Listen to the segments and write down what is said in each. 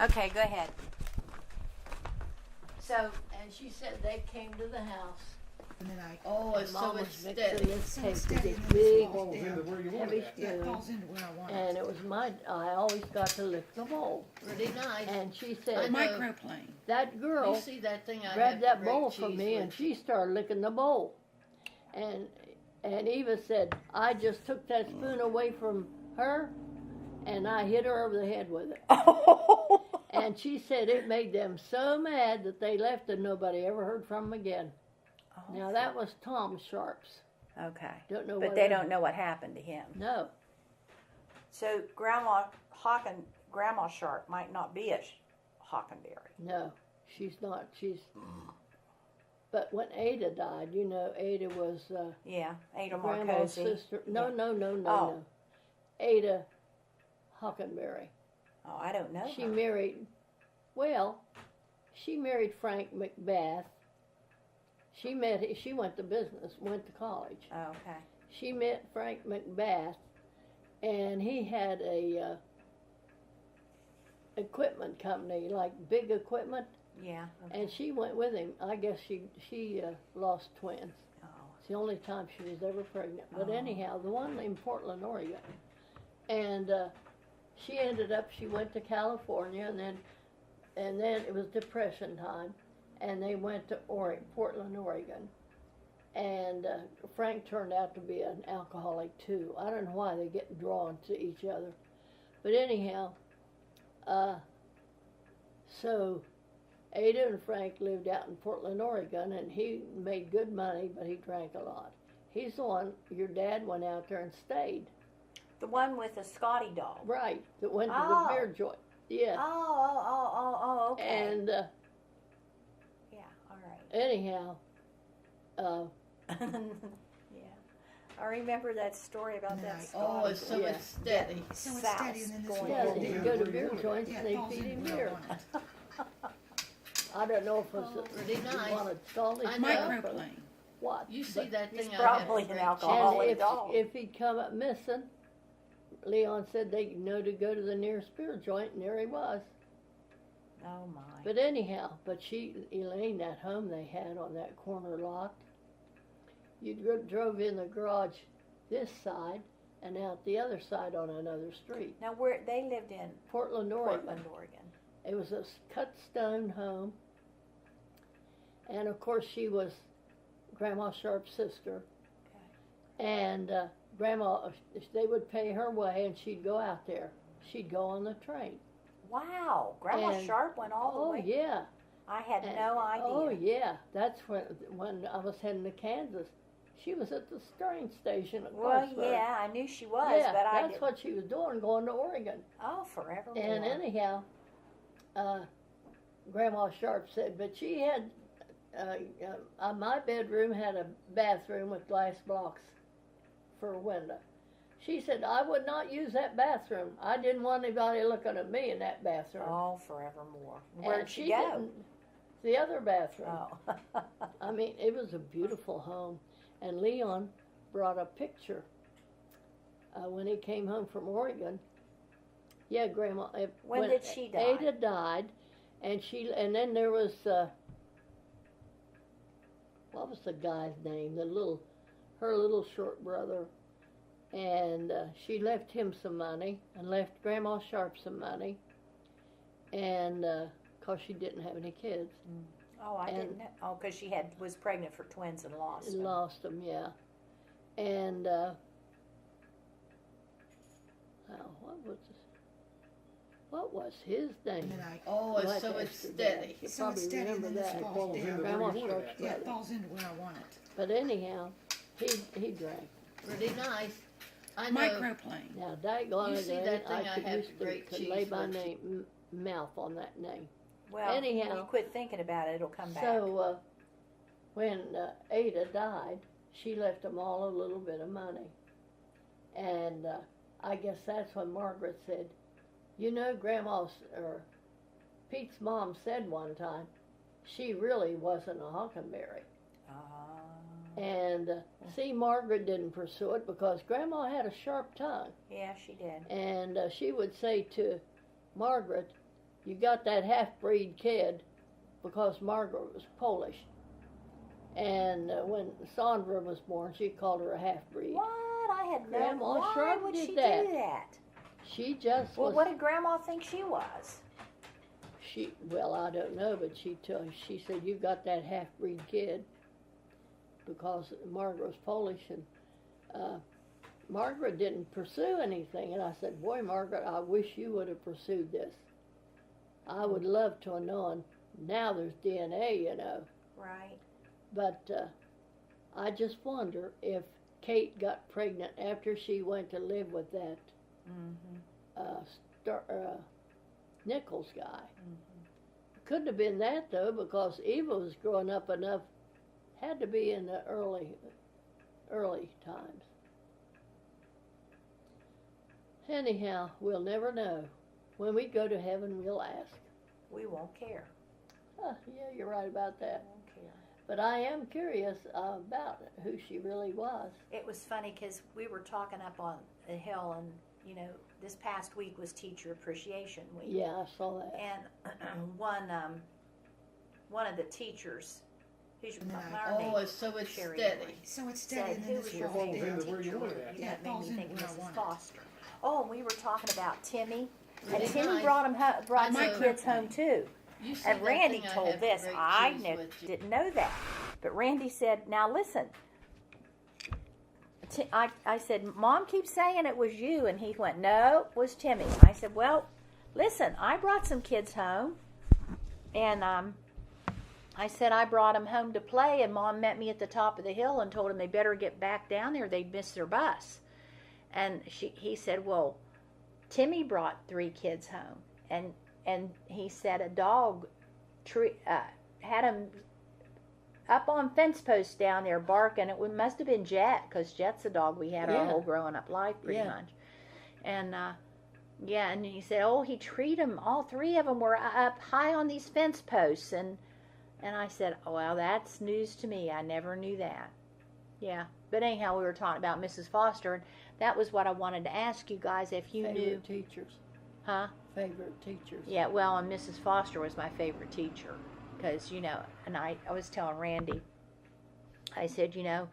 Okay, go ahead. So, and she said they came to the house. And then I Oh, and it's Mom so was steady. mixing It's this tape so with steady this and then big, it falls down. where you heavy want it at. Yeah, it spoon. falls into where I want And it. it was I always got to lick the bowl. Pretty nice. And she A said, microplane. that girl You see that thing I grabbed have that great bowl from cheese me with? and she started licking the bowl. And Eva said, I just took that spoon away from her and I hit her over the head with it. And she said it made them so mad that they left and nobody ever heard from them again. Now that was Tom Sharp's. Okay. Don't know But what they it- don't know what happened to him. No. So Grandma Sharp might not be a Hockenberry. No, she's not. But when Ada died, you know, Ada was Yeah, Ada Grandma's Marcosi. sister. No, Yeah. no. Ada Hockenberry. Oh, I don't know. She her. married Frank McBath. She went to business, went to college. Oh, okay. She met Frank McBath, and he had a equipment company, like big equipment, Yeah. Okay. and she went with him. I guess she lost twins. Oh. It's the only time she was ever pregnant. But Oh. anyhow, the one in Portland, Oregon, and she went to California, and then it was Depression time, and they went to Portland, Oregon. And Frank turned out to be an alcoholic too. I don't know why they get drawn to each other. But anyhow, so Ada and Frank lived out in Portland, Oregon, and he made good money, but he drank a lot. He's the one, your dad went out there and stayed. The one with the Scotty dog. Right, that went to Oh. the beer joint. Yeah. Oh, okay. And yeah, all right. anyhow, Yeah. I remember that story about that Nice. Scotty. Oh, it's so dog. steady. So it's Souse steady and then this going yeah, falls on. they down. go to beer joints Yeah, and it they falls feed into him where I beer. want it. I don't know if it's Oh, pretty you nice. wanted salty I stuff know. or Microplane. what. You see But- that He's thing probably I have an great alcoholic. And dog. if he'd come up missing, Leon said they know to go to the nearest beer joint, and there he was. Oh my. But anyhow, Elaine, that home they had on that corner lot, you drove in the garage this side and out the other side on another street. Now where they lived in Portland, Oregon. Portland, Oregon. It was a cut stone home. And of course she was Grandma Sharp's sister. And Grandma, they would pay her way and she'd go out there. She'd go on the train. Wow, Grandma And- Sharp went all the Oh way. yeah. I had And- no idea. Oh yeah, that's when I was heading to Kansas. She was at the train station at Well, Clarksburg. yeah, I knew she was, Yeah, but I that's didn't. what she was doing, going to Oregon. Oh, forevermore. And anyhow, Grandma Sharp said, but she had, my bedroom had a bathroom with glass blocks for a window. She said, I would not use that bathroom. I didn't want anybody looking at me in that bathroom. Oh, forevermore. And Where'd she go? didn't- The other bathroom. Oh. I mean, it was a beautiful home. And Leon brought a picture when he came home from Oregon. Yeah, Grandma. When did she die? Ada died, and then there was what was the guy's name? Her little short brother, and she left him some money and left Grandma Sharp some money, and 'cause she didn't have any kids. Oh, I And- didn't know. Oh, because she was pregnant for twins and lost them. Lost them, yeah. And what was his name? And then I Oh, it's like so that it's today. steady. You So probably it's steady and remember then that. it falls down. Grandma Where you want Sharp's it at. Yeah, it brother. falls into where I want it. But anyhow, he drank. Pretty nice. I know. Microplane. Now, daggone You it, see Elaine, that thing I could have used great to cheese lay my with? mouth on that name. Well, Anyhow. when you quit thinking about it, it'll come back. So when Ada died, she left them all a little bit of money. And I guess that's when Margaret said, you know, Pete's mom said one time, she really wasn't a Hockenberry. And see, Margaret didn't pursue it because Grandma had a sharp tongue. Yeah, she did. And she would say to Margaret, you got that half-breed kid because Margaret was Polish. And when Sandra was born, she called her a half-breed. What? I had no. Grandma Why Sharp would did she that. do that? She just Well, was. what did Grandma think she was? Well, I don't know, but she said, you got that half-breed kid because Margaret was Polish, and Margaret didn't pursue anything. And I said, boy, Margaret, I wish you would have pursued this. I would love to have known. Now there's DNA, you know. Right. But I just wonder if Kate got pregnant after she went to live with that Nichols guy. Couldn't have been that, though, because Eva was growing up enough, had to be in the early times. Anyhow, we'll never know. When we go to heaven, we'll ask. We won't care. Yeah, you're right about that. We won't care. But I am curious about who she really was. It was funny because we were talking up on the hill, and you know, this past week was Teacher Appreciation Week. Yeah, I saw that. And one of the teachers, who's so it's Sherry steady. Henry, So it's said, steady. "Who was your favorite teacher?" Yeah, That made me think where I Mrs. want it. Foster. Oh, and we were talking about Timmy, and Really Timmy nice. brought some know. kids home too. You see And that Randy thing I told have this. for great I cheese with you. didn't know that. But Randy said, now listen. I said, Mom keeps saying it was you. And he went, no, it was Timmy. I said, well, listen, I brought some kids home. And I said I brought them home to play. And Mom met me at the top of the hill and told them they better get back down there. They'd miss their bus. And he said, well, Timmy brought 3 kids home. And he said a dog had him up on fence posts down there barking. It must have been Jet, because Jet's the dog we had our whole growing up life pretty much. And and he said, oh, he treated them. All 3 of them were up high on these fence posts. And I said, oh, well, that's news to me. I never knew that. Yeah. But anyhow, we were talking about Mrs. Foster, and that was what I wanted to ask you guys, if you knew. Teachers. Huh? Favorite teachers. Yeah, well, and Mrs. Foster was my favorite teacher, because, you know, and I was telling Randy, I said, you know,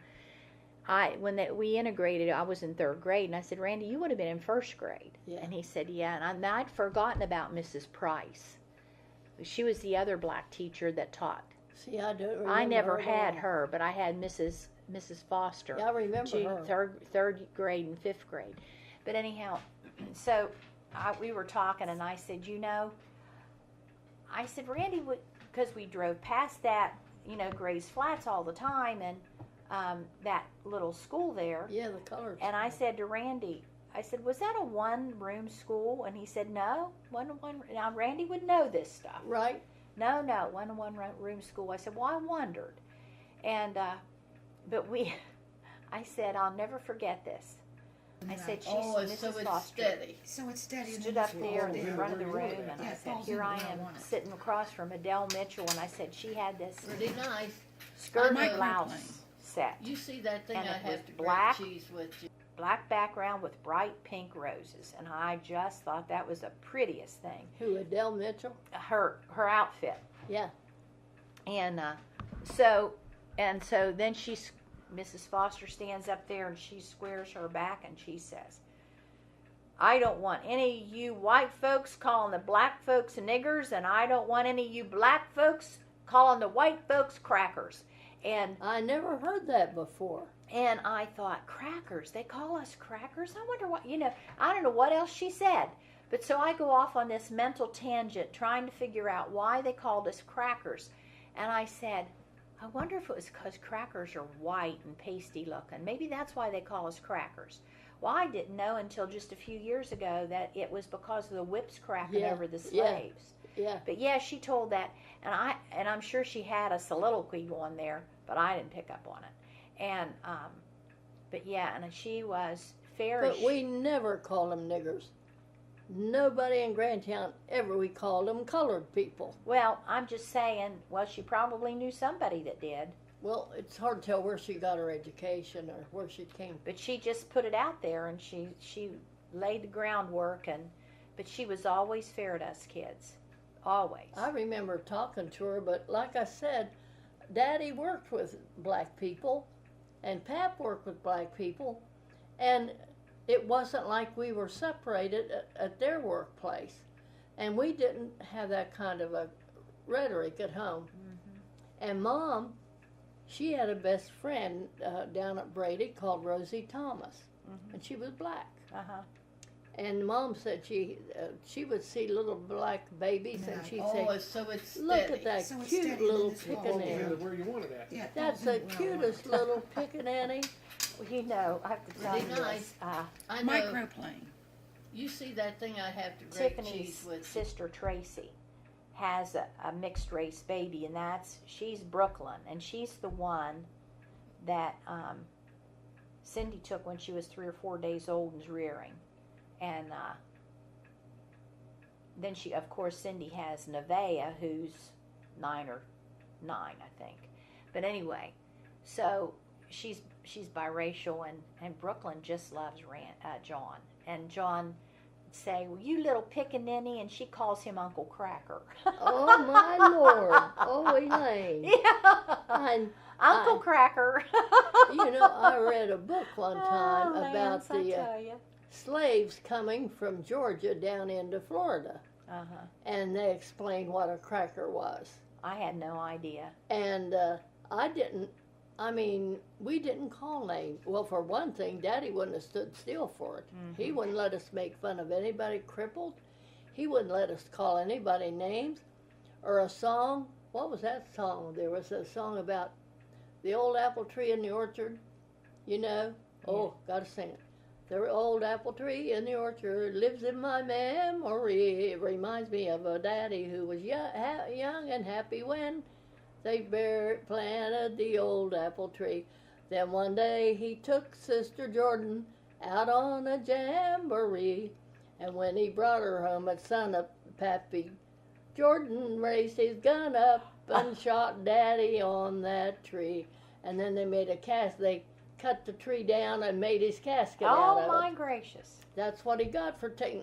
we integrated, I was in 3rd grade, and I said, Randy, you would have been in 1st grade. Yeah. And he said, yeah, and I'd forgotten about Mrs. Price. She was the other black teacher that taught. See, I don't remember. I never her at had all. her, but I had Mrs. Foster. Yeah, I remember her. Third grade and 5th grade. But anyhow, so we were talking, and I said, you know, I said, Randy, because we drove past that, you know, Gray's Flats all the time, and that little school there. Yeah, the colors. And I said to Randy, I said, was that a 1-room school? And he said, no, one. Now, Randy would know this stuff. Right. No, 1-room school. I said, well, I wondered. And, but I said, I'll never forget this. I said, she's Mrs. Foster. Steady. So it's steady. Stood up there in front of the room, and I said, here I am sitting across from Adele Mitchell, and I said, she had this Pretty nice. skirt I and like blouse airplane. set. You see that thing And I it was have to black. grate cheese with you. Black background with bright pink roses, and I just thought that was the prettiest thing. Who, Adele Mitchell? Her outfit. Yeah. And so then Mrs. Foster stands up there and she squares her back and she says, I don't want any of you white folks calling the black folks niggers, and I don't want any of you black folks calling the white folks crackers. And I never heard that before. And I thought, crackers, they call us crackers? I wonder what, you know, I don't know what else she said. But so I go off on this mental tangent trying to figure out why they called us crackers. And I said, I wonder if it was because crackers are white and pasty looking. Maybe that's why they call us crackers. Well, I didn't know until just a few years ago that it was because of the whips cracking over the slaves. Yeah. But yeah, she told that, and I'm sure she had a soliloquy going there, but I didn't pick up on it. And but yeah, and she was fair. But we never called them niggers. Nobody in Grandtown ever. We called them colored people. Well, I'm just saying. Well, she probably knew somebody that did. Well, it's hard to tell where she got her education or where she came from. But she just put it out there, and she laid the groundwork, but she was always fair to us kids. always. I remember talking to her, but like I said, Daddy worked with black people, and Pap worked with black people, and it wasn't like we were separated at their workplace, and we didn't have that kind of a rhetoric at home. Mm-hmm. And Mom, she had a best friend down at Brady called Rosie Thomas, mm-hmm. and she was black. Uh-huh. And Mom said she would see little black babies, and she'd say, so it's "Look steady. at that So it's cute steady little in this wall. pickaninny. Where you wanted that. Yeah, That's the cutest little pickaninny." Well, you know, I have to tell Pretty you nice. this. I know. Microplane. You see that thing I have to grate Tiffany's cheese with? sister Tracy has a mixed race baby, and she's Brooklyn, and she's the one that Cindy took when she was 3 or 4 days old and was rearing. And then of course, Cindy has Nevaeh, who's 9 or 9, I think. But anyway, so she's biracial, and Brooklyn just loves John. And John would say, "Well, you little pickaninny," and she calls him Uncle Cracker. Oh my Lord! Oh, Elaine. Yeah. Uncle Cracker. You know, I read a book one time about Lance, I the tell you. slaves coming from Georgia down into Florida, and they explained what a cracker was. I had no idea. And we didn't call names. Well, for one thing, Daddy wouldn't have stood still for it. Mm-hmm. He wouldn't let us make fun of anybody crippled. He wouldn't let us call anybody names. Or a song. What was that song? There was a song about the old apple tree in the orchard. You know? Yeah. Oh, gotta sing it. The old apple tree in the orchard lives in my memory. It reminds me of a daddy who was young and happy when they planted the old apple tree. Then one day he took Sister Jordan out on a jamboree. And when he brought her home at sunup, Pappy Jordan raised his gun up and shot Daddy on that tree. And then they made they cut the tree down and made his casket out of it. Oh, my gracious. That's what he got for taking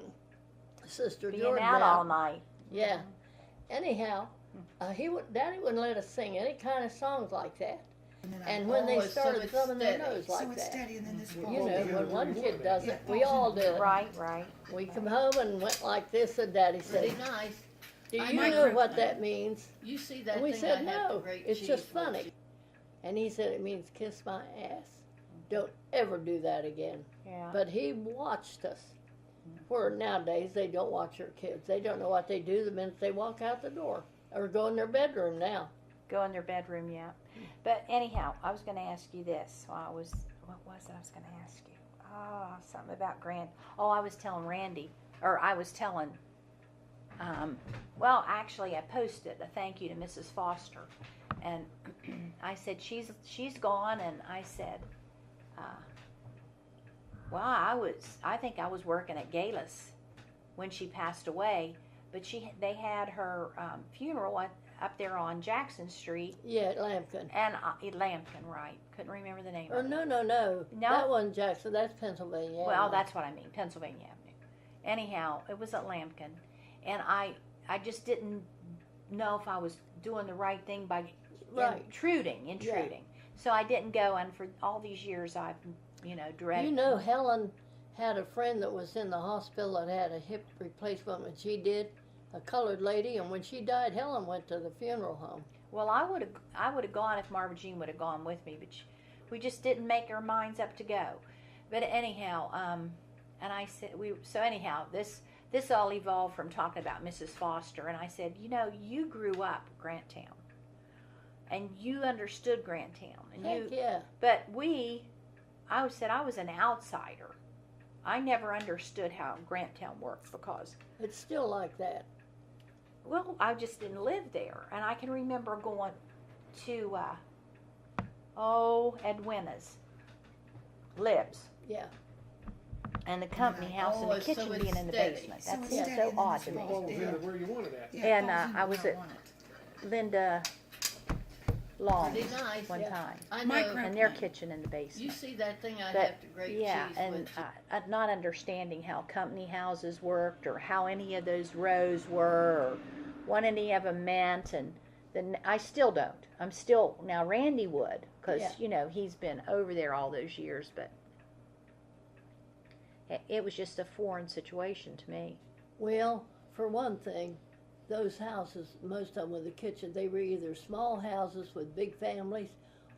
Sister Being Jordan out all night. Yeah. Anyhow, Daddy wouldn't let us sing any kind of songs like that. And when they started thumbing their nose like it's that, steady and then this you know, when one kid does it, we Yeah. all do it. Right. We come home and went like this, and Daddy said, Pretty nice. "Do I you know know what microplane. that means?" You see that And we thing said, I have to "No, grate it's cheese just with. funny." And he said, "It means kiss my ass. Don't ever do that again." Yeah. But he watched us. Where nowadays they don't watch their kids. They don't know what they do the minute they walk out the door or go in their bedroom now. Go in their bedroom, yeah. But anyhow, I was going to ask you this. What was it I was going to ask you? Oh, something about Grant. Oh, I was telling Randy, or I was telling, well, actually, I posted a thank you to Mrs. Foster. And I said, she's gone, and I said, well, I think I was working at Galis when she passed away, but they had her funeral up there on Jackson Street. Yeah, at Lampkin. And Lampkin, right. Couldn't remember the name Or of it. no. That wasn't Jackson. That's Pennsylvania. Well, that's what I mean, Pennsylvania Avenue. Anyhow, it was at Lampkin. And I just didn't know if I was doing the right thing by intruding. Yeah. So I didn't go, and for all these years I've, dreaded. You know, Helen had a friend that was in the hospital that had a hip replacement when she did, a colored lady, and when she died, Helen went to the funeral home. Well, I would have gone if Marva Jean would have gone with me, but we just didn't make our minds up to go. But anyhow, and I said anyhow, this all evolved from talking about Mrs. Foster, and I said, you grew up Grantown, and you understood Grantown, and Heck yeah. But I said I was an outsider. I never understood how Grantown worked because it's still like that. Well, I just didn't live there, and I can remember going to Edwina's, Libs. Yeah. And the company house and the kitchen being in the basement. That's so odd to me. Where you wanted that. Yeah, And I was at Linda Long's nice. one time, I know. and their kitchen in the basement. You see that thing I have to grate cheese and with. not understanding how company houses worked or how any of those rows were or what any of them meant, and then I still don't. I'm still, now Randy would, because, he's been over there all those years, but it was just a foreign situation to me. Well, for one thing, those houses, most of them with a kitchen, they were either small houses with big families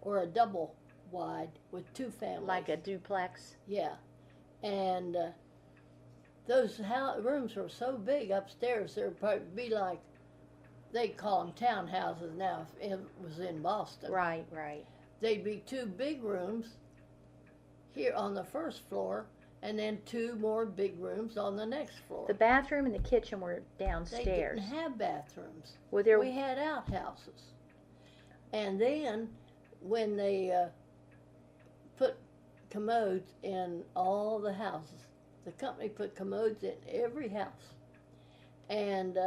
or a double wide with two families. Like a duplex? Yeah. And those rooms were so big upstairs, there would probably be like, they call them townhouses now if it was in Boston. Right. They'd be two big rooms here on the first floor, and then two more big rooms on the next floor. The bathroom and the kitchen were downstairs. They didn't have bathrooms. Well, we had outhouses. And then when they put commodes in all the houses, the company put commodes in every house. And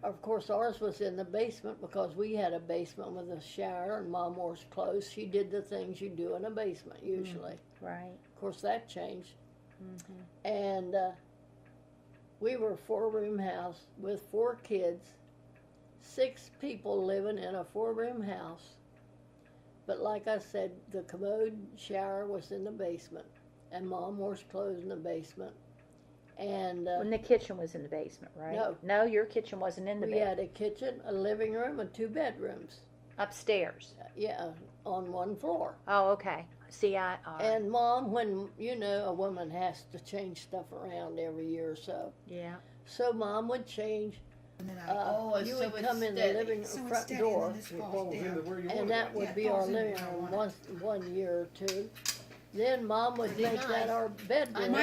of course ours was in the basement because we had a basement with a shower and Mom wore clothes. She did the things you do in a basement usually. Right. Of course that changed. And we were a 4-room house with 4 kids, 6 people living in a 4-room house. But like I said, the commode shower was in the basement, and Mom wore clothes in the basement. And when the kitchen was in the basement, right? No, your kitchen wasn't in the basement. We had a kitchen, a living room, and 2 bedrooms. Upstairs? Yeah, on one floor. Oh, okay. See, And Mom, when, a woman has to change stuff around every year or so. Yeah. So Mom would change. And then You would come in the living room front door, and that would be our living room one year or two. Then Mom would make that our bedroom,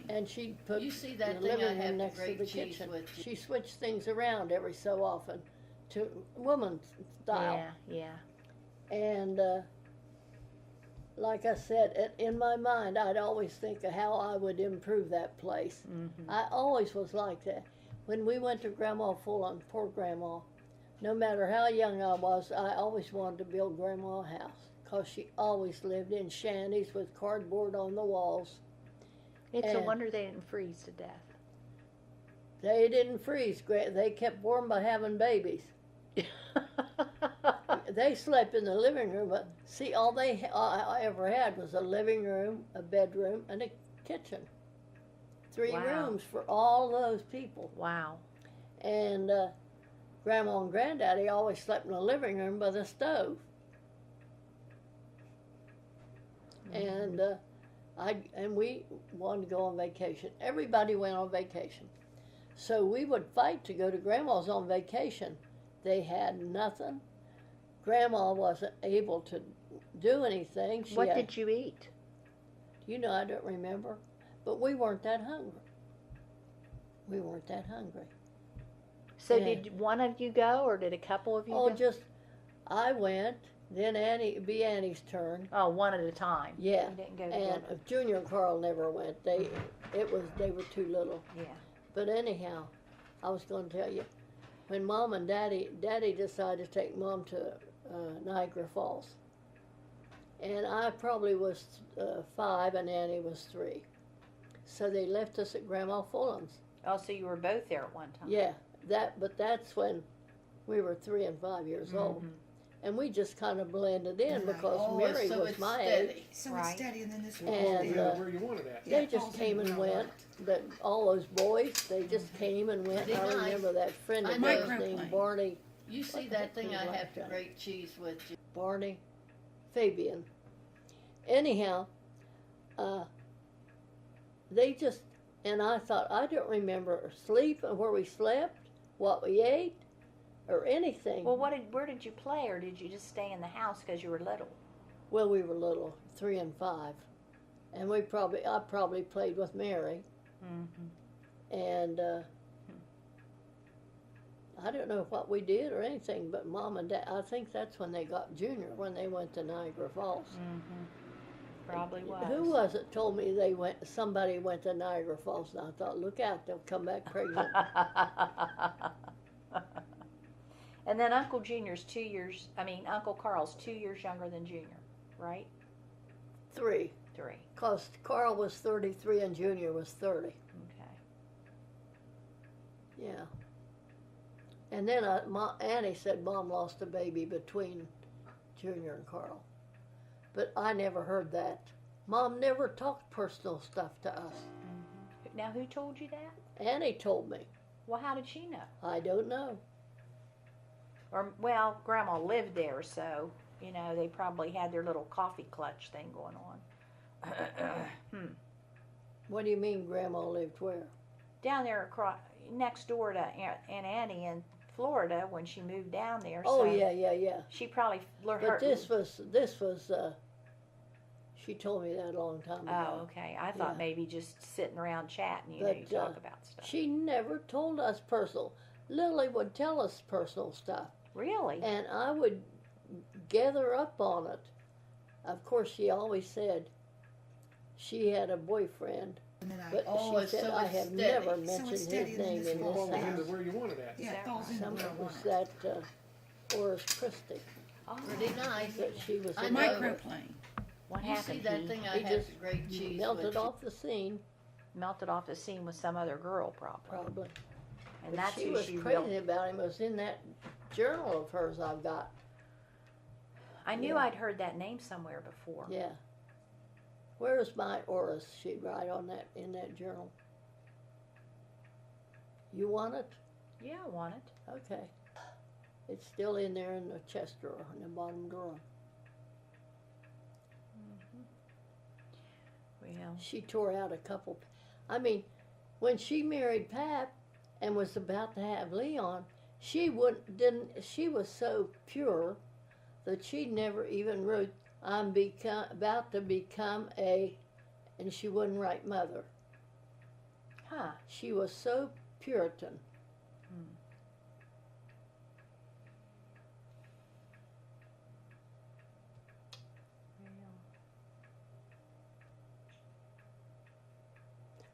and she'd put the living room next to the kitchen. She switched things around every so often to woman's style. Yeah. And like I said, in my mind, I'd always think of how I would improve that place. I always was like that. When we went to Grandma Fulham, poor Grandma, no matter how young I was, I always wanted to build Grandma a house because she always lived in shanties with cardboard on the walls. It's a wonder they didn't freeze to death. They didn't freeze. They kept warm by having babies. They slept in the living room, but see, all I ever had was a living room, a bedroom, and a kitchen. 3 rooms for all those people. Wow. And Grandma and Granddaddy always slept in the living room by the stove. And we wanted to go on vacation. Everybody went on vacation. So we would fight to go to Grandma's on vacation. They had nothing. Grandma wasn't able to do anything. What did you eat? I don't remember. But we weren't that hungry. So did one of you go, or did a couple of you go? Oh, I went, then it'd be Annie's turn. Oh, one at a time. Yeah. You didn't go and together. Junior and Carl never went. They were too little. Yeah. But anyhow, I was going to tell you, when Mom and Daddy decided to take Mom to Niagara Falls, and I probably was 5 and Annie was 3. So they left us at Grandma Fulham's. Oh, so you were both there at one time. Yeah, but that's when we were 3 and 5 years old. And we just kind of blended in because Mary was my age. So it's steady, and then this And where you wanted at. they just came and went. But all those boys, they just came and went. Didn't I I? remember that friend of I know. ours named Barney. You see that thing I have to grate cheese with? Barney Fabian. Anyhow, they just, and I thought, I don't remember sleep and where we slept, what we ate, or anything. Well, where did you play, or did you just stay in the house because you were little? Well, we were little, 3 and 5, and I probably played with Mary, and I don't know what we did or anything, but Mom and Dad, I think that's when they got Junior, when they went to Niagara Falls. Probably was. Who was it told me somebody went to Niagara Falls, and I thought, look out, they'll come back pregnant. And then Uncle Carl's 2 years younger than Junior, right? 3. 3. Because Carl was 33 and Junior was 30. Okay. Yeah. And then Annie said Mom lost a baby between Junior and Carl. But I never heard that. Mom never talked personal stuff to us. Now, who told you that? Annie told me. Well, how did she know? I don't know. Or, well, Grandma lived there, so, you know, they probably had their little coffee clutch thing going on. What do you mean Grandma lived where? Down there across, next door to Aunt Annie in Florida when she moved down there. Oh, so yeah. She probably learned But this was, she told me that a long time ago. Oh, okay. I thought maybe just sitting around chatting, you talk about stuff. She never told us personal. Lily would tell us personal stuff. Really? And I would gather up on it. Of course, she always said she had a boyfriend, but she said, I have never mentioned his name in Fall this into house. where you wanted at. Yeah, it falls into Some where I of want was it. that Oris Christie, Oh, Pretty nice. that she was I in know. love with. Microplane. what You see happened? that He thing I he have just to grate cheese melted with? off the scene, melted off the scene with some other girl, probably. probably. And But that's she who was she crazy really. about him. It was in that journal of hers I've got. I knew Yeah. I'd heard that name somewhere before. Yeah. Where's my Oris? She'd write on that in that journal. You want it? Yeah, I want it. Okay. It's still in there in the chest drawer, in the bottom drawer. Well, She tore out a couple. I mean, when she married Pap and was about to have Leon, she she was so pure that she never even wrote, I'm about to become a, and she wouldn't write mother. huh. She was so Puritan.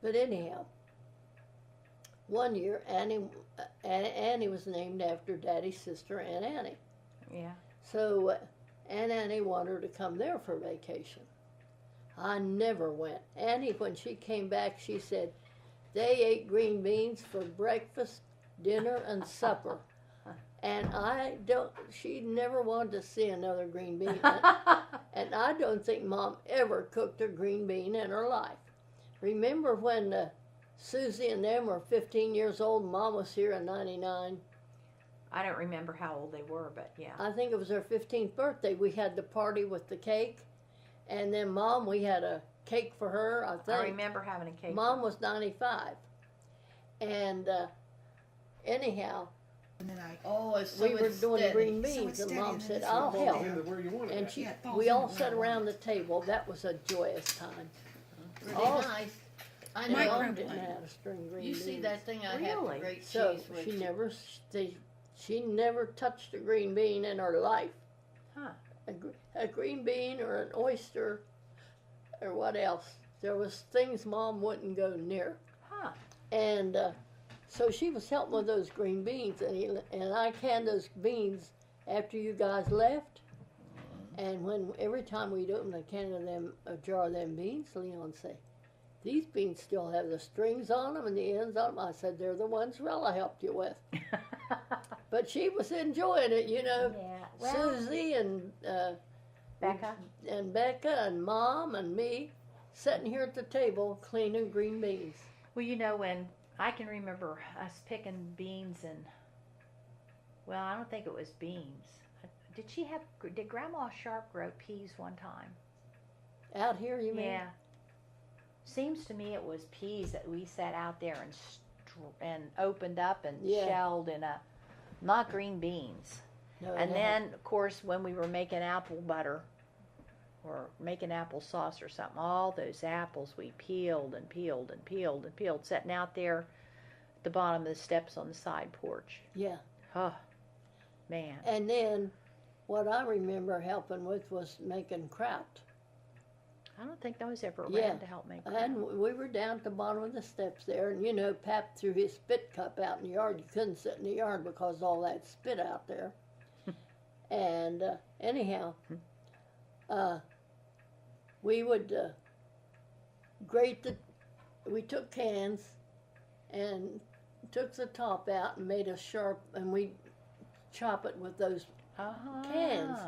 But anyhow, one year Annie was named after Daddy's sister, Aunt Annie. Yeah. So Aunt Annie wanted her to come there for vacation. I never went. Annie, when she came back, she said, they ate green beans for breakfast, dinner, and supper. And she never wanted to see another green bean. And I don't think Mom ever cooked a green bean in her life. Remember when Susie and them were 15 years old, Mom was here in 99? I don't remember how old they were, but yeah. I think it was her 15th birthday. We had the party with the cake. And then Mom, we had a cake for her, I think. I remember having a cake. Mom was 95. And anyhow, And then I, we were doing steady. green So beans, it's and steady, Mom and then said, it's I'll fall help. Fall into where you wanted And at. Yeah, it falls we all into sat where I around the want table. That was a joyous time. Pretty all- nice. I And know. Mom Microplane. didn't know how to string green You beans. see that thing I have Really? to grate So cheese with? she never touched a green bean in her life. Huh. A green bean or an oyster or what else. There was things Mom wouldn't go near. Huh. And so she was helping with those green beans, and I canned those beans after you guys left. And every time we'd open a jar of them beans, Leon say, these beans still have the strings on them and the ends on them. I said, they're the ones Rella helped you with. But she was enjoying it, you know. Yeah. Well, Susie and Becca. and Becca and Mom and me sitting here at the table cleaning green beans. Well, you know, when I can remember us picking beans and, well, I don't think it was beans. Did Grandma Sharp grow peas one time? Out here, you mean? Yeah. Seems to me it was peas that we sat out there and opened up and Yeah. shelled not green beans. No, And no. then, of course, when we were making apple butter or making apple sauce or something, all those apples we peeled and peeled and peeled and peeled, sitting out there at the bottom of the steps on the side porch. Yeah. Oh, man. And then what I remember helping with was making kraut. I don't think I was ever around Yeah. to help make And kraut. we were down at the bottom of the steps there, and you know, Pap threw his spit cup out in the yard. You couldn't sit in the yard because of all that spit out there. And anyhow, we would we took cans and took the top out and made a sharp, and we chop it with those. Cans.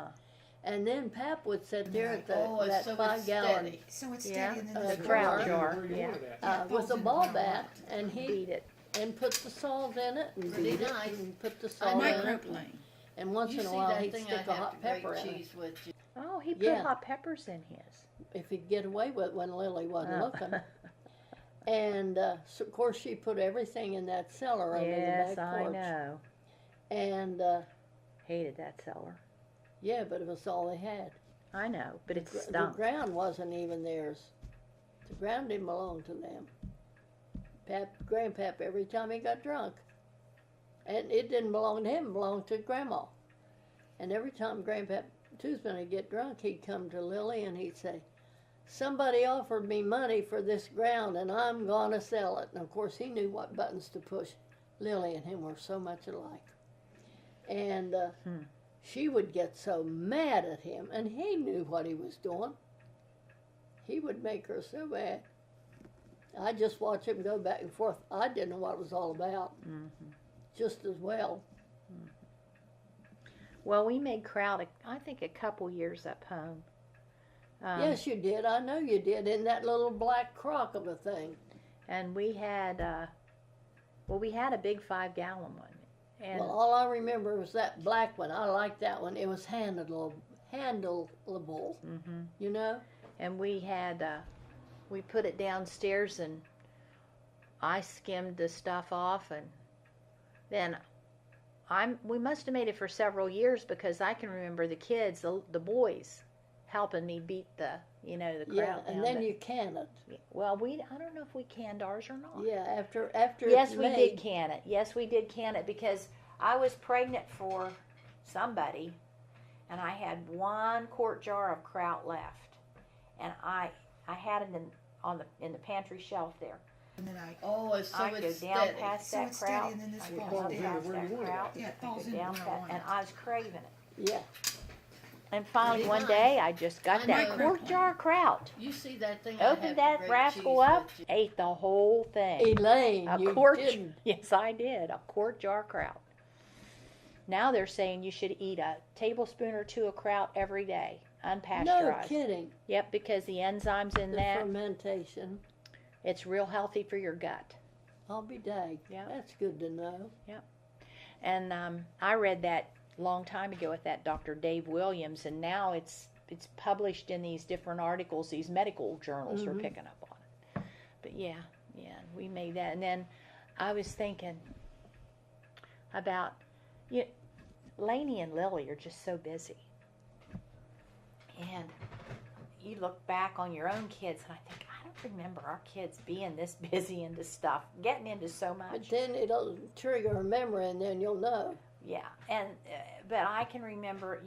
And then Pap would sit there at that so 5 it's gallon steady. So it's Yeah, steady and then the this ground falls- jar. Where you Yeah. wanted that. Yeah, it with falls a in the ball ground bat, line. and he Beat it. and put the salt in it and Pretty beat nice. it and put the salt in it. Microplane. And once You in a see while that he'd thing I stick a have hot to grate pepper in it cheese with. Oh, he put Yeah. hot peppers in his. if he'd get away with it when Lily wasn't Oh. looking. And so of course she put everything in that cellar under Yes, the back I porch. know. And Hated that cellar. yeah, but it was all they had. I know, but it The stunk. ground wasn't even theirs. The ground didn't belong to them. Grandpap, every time he got drunk, and it didn't belong to him, it belonged to Grandma. And every time Grandpap Toothman would get drunk, he'd come to Lily and he'd say, "Somebody offered me money for this ground and I'm going to sell it." And of course he knew what buttons to push. Lily and him were so much alike. And she would get so mad at him, and he knew what he was doing. He would make her so mad. I just watched him go back and forth. I didn't know what it was all about, just as well. Well, we made kraut, I think, a couple years up home. Yes, you did. I know you did, in that little black crock of a thing. And we had, we had a big 5 gallon one. And Well, all I remember was that black one. I liked that one. It was handleable, you know? and we had, we put it downstairs and I skimmed the stuff off, and then we must have made it for several years because I can remember the kids, the boys, helping me beat the kraut Yeah, and down. then But- you can it. Well, I don't know if we canned ours or not. Yeah, after Yes, it's we made. did can it. Yes, we did can it because I was pregnant for somebody, and I had 1 quart jar of kraut left, and I had it in the pantry shelf there. And then I go it's down steady. past So that it's steady kraut. and then this I falls go down. down past Where you that want it kraut. Yeah, it I falls go in down where I past, want and it. I was craving it. Yeah. And finally, Pretty one nice. day, I just got I that know. quart jar of kraut. You see that thing I have Opened to that grate rascal cheese up, with. ate the whole thing. Elaine, A you quart. didn't. Yes, I did. A quart jar of kraut. Now they're saying you should eat a tablespoon or 2 of kraut every day, No unpasteurized. kidding. Yep, because the enzymes in The that, fermentation. it's real healthy for your gut. I'll be dang. Yeah. That's good to know. And I read that long time ago with that Dr. Dave Williams, and now it's published in these different articles. These medical journals are picking up on it. But yeah, we made that. And then I was thinking about, Lainey and Lily are just so busy. And you look back on your own kids, and I think, I don't remember our kids being this busy into stuff, getting into so But much. then it'll trigger a memory, and then you'll know. Yeah, and but I can remember,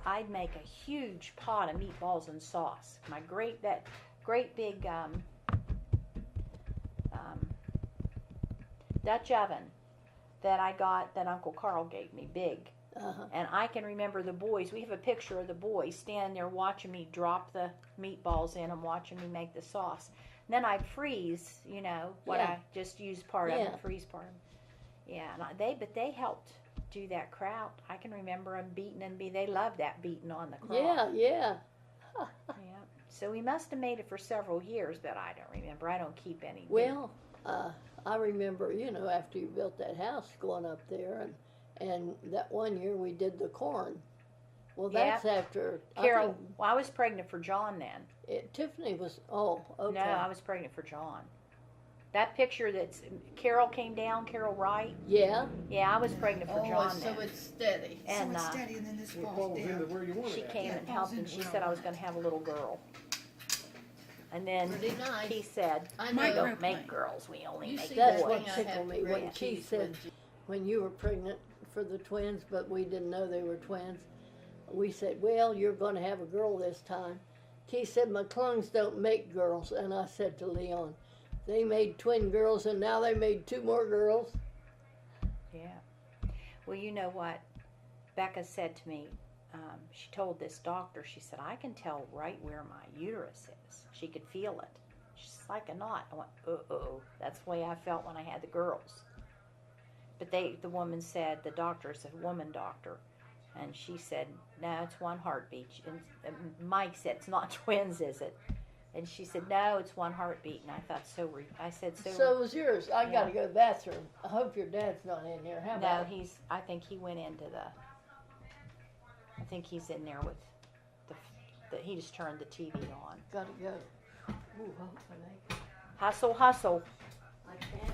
I'd make a huge pot of meatballs and sauce. My great big Dutch oven that I got that Uncle Carl gave me, big. Uh-huh. And I can remember the boys. We have a picture of the boys standing there watching me drop the meatballs in and watching me make the sauce. And then I'd freeze, what Yeah. I just used part of Yeah. and freeze part of them. Yeah, and they helped do that kraut. I can remember them beating they loved that beating on the kraut. Yeah. Yeah. So we must have made it for several years, but I don't remember. I don't keep any. Well, I remember, after you built that house, going up there, and that one year we did the corn. Well, that's after Carol. Well, I was pregnant for John then. Tiffany was. Oh, okay. No, I was pregnant for John. That picture that's Carol came down, Carol Wright. Yeah. Yeah, I was pregnant for John so then. it's steady. And so it's steady and then this It falls falls into down. where you want she it at. came Yeah, and it helped, falls and into she where I said I was want going to have a little girl. And then Pretty nice. he said, I "We know. don't make Microplane. girls. We only You make see That's that what thing I boys." have tickled to me grate when she cheese said, with. when you were pregnant for the twins, but we didn't know they were twins. We said, "Well, you're going to have a girl this time." He said, "McClungs don't make girls," and I said to Leon, "They made twin girls, and now they made 2 more girls." Yeah. Well, you know what? Becca said to me, she told this doctor, she said, "I can tell right where my uterus is." She could feel it. just like a knot. I went, uh-oh. That's the way I felt when I had the girls. But the woman said, the doctor's a woman doctor, and she said, no, it's one heartbeat. And Mike said, it's not twins, is it? And she said, no, it's one heartbeat. And I thought, I said, So was yours. I got to go to the bathroom. I hope your dad's not in there. How no, about I think he went into I think he's in there with he just turned the TV on. Got to go. Ooh, hopefully. Hustle, hustle. I can't.